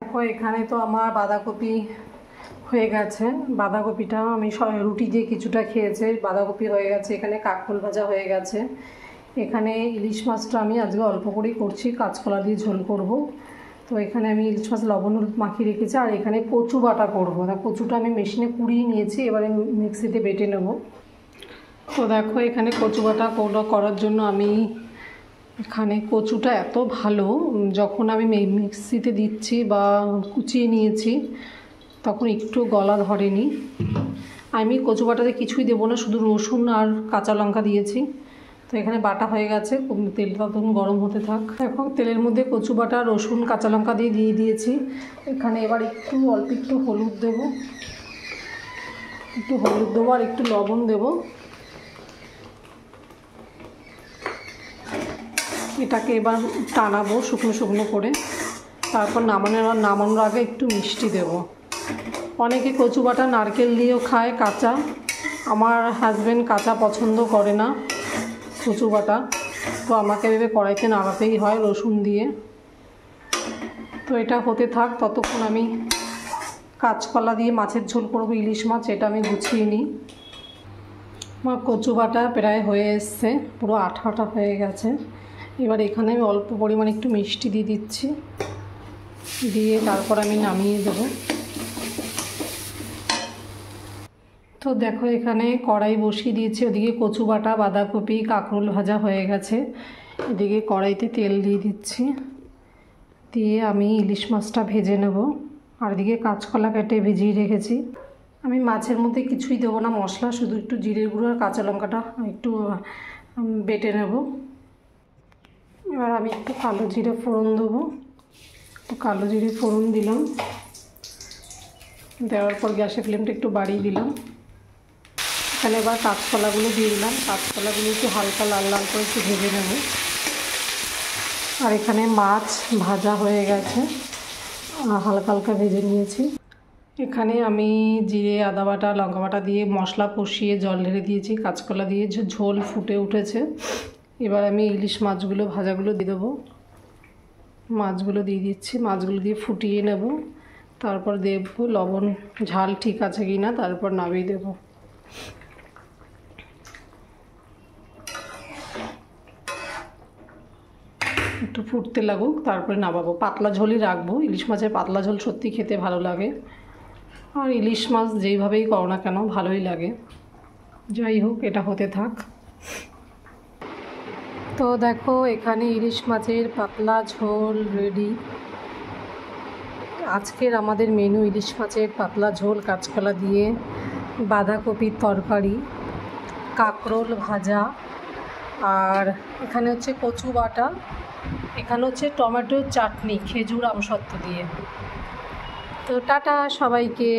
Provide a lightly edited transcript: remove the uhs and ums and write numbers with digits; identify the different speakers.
Speaker 1: দেখো এখানে তো আমার বাঁধাকপি হয়ে গেছে। বাঁধাকপিটা আমি রুটি দিয়ে কিছুটা খেয়েছি। বাঁধাকপি হয়ে গেছে, এখানে কাঁকরোল ভাজা হয়ে গেছে। এখানে ইলিশ মাছটা আমি আজকে অল্প করেই করছি, কাঁচকলা দিয়ে ঝোল করব। তো এখানে আমি ইলিশ মাছ লবণ হলুদ মাখিয়ে রেখেছি। আর এখানে কচু বাটা করবো। কচুটা আমি মেশিনে কুড়িয়ে নিয়েছি, এবারে মিক্সিতে বেটে নেব। তো দেখো এখানে কচু বাটা করার জন্য আমি এখানে কচুটা এত ভালো, যখন আমি মিক্সিতে দিচ্ছি বা কুচিয়ে নিয়েছি তখন একটু গলা ধরেনি। আমি কচু বাটাতে কিছুই দেবো না, শুধু রসুন আর কাঁচা লঙ্কা দিয়েছি। তো এখানে বাটা হয়ে গেছে, তেলটা তখন গরম হতে থাক। এখন তেলের মধ্যে কচু বাটা রসুন কাঁচা লঙ্কা দিয়ে দিয়েছি। এখানে এবার অল্প একটু হলুদ দেবো, আর একটু লবণ দেবো। এটাকে এবার টানাবো শুকনো শুকনো করে। তারপর নামানোর আগে একটু মিষ্টি দেব। অনেকে কচু বাটা নারকেল দিয়েও খায় কাঁচা। আমার হাজব্যান্ড কাঁচা পছন্দ করে না কচু বাটা, তো আমাকে ভেবে কড়াইতে নাড়াতেই হয় রসুন দিয়ে। তো এটা হতে থাক, ততক্ষণ আমি কাঁচকলা দিয়ে মাছের ঝোল করবো, ইলিশ মাছ। এটা আমি গুছিয়ে নিই। আমার কচু বাটা প্রায় হয়ে এসছে, পুরো আঠা আঠা হয়ে গেছে। এবার এখানে আমি অল্প পরিমাণে একটু মিষ্টি দিয়ে দিচ্ছি, দিয়ে তারপর আমি নামিয়ে দেব। তো দেখো এখানে কড়াই বসিয়ে দিয়েছি, ওদিকে কচু বাটা বাঁধাকপি কাঁকরোল ভাজা হয়ে গেছে। এদিকে কড়াইতে তেল দিয়ে দিচ্ছি, দিয়ে আমি ইলিশ মাছটা ভেজে নেব। আর এদিকে কাঁচকলা কেটে ভিজিয়ে রেখেছি। আমি মাছের মধ্যে কিছুই দেবো না মশলা, শুধু একটু জিরের গুঁড়ো আর কাঁচা লঙ্কাটা একটু বেটে নেব। এবার আমি একটু কালো জিরে ফোড়ন দেবো। তো কালো জিরে ফোড়ন দিলাম, দেওয়ার পর গ্যাসের ফ্লেমটা একটু বাড়িয়ে দিলাম। এখানে এবার কাঁচকলাগুলো দিয়ে দিলাম। কাঁচকলাগুলো একটু হালকা লাল লাল করে একটু ভেজে নেব। আর এখানে মাছ ভাজা হয়ে গেছে, হালকা হালকা ভেজে নিয়েছি। এখানে আমি জিরে আদা বাটা লঙ্কা বাটা দিয়ে মশলা কষিয়ে জল ঢেলে দিয়েছি। কাঁচকলা দিয়ে ঝোল ফুটে উঠেছে। এবার আমি ইলিশ মাছগুলো ভাজাগুলো দিয়ে দেবো। মাছগুলো দিয়ে দিচ্ছি, মাছগুলো দিয়ে ফুটিয়ে নেব। তারপর দেখব লবণ ঝাল ঠিক আছে কি না, তারপর নামিয়ে দেব। একটু ফুটতে লাগুক, তারপরে নামাবো। পাতলা ঝোলই রাখবো, ইলিশ মাছের পাতলা ঝোল সত্যি খেতে ভালো লাগে। আর ইলিশ মাছ যেইভাবেই করো না কেন ভালোই লাগে। যাই হোক, এটা হতে থাক। তো দেখো এখানে ইলিশ মাছের পাতলা ঝোল রেডি। আজকের আমাদের মেনু ইলিশ মাছের পাতলা ঝোল, কাঁচকলা দিয়ে বাঁধাকপির তরকারি, কাঁকরোল ভাজা, আর এখানে হচ্ছে কচু বাটা, এখানে হচ্ছে টমেটোর চাটনি খেজুর আমসত্ত্ব দিয়ে। তো টাটা সবাইকে।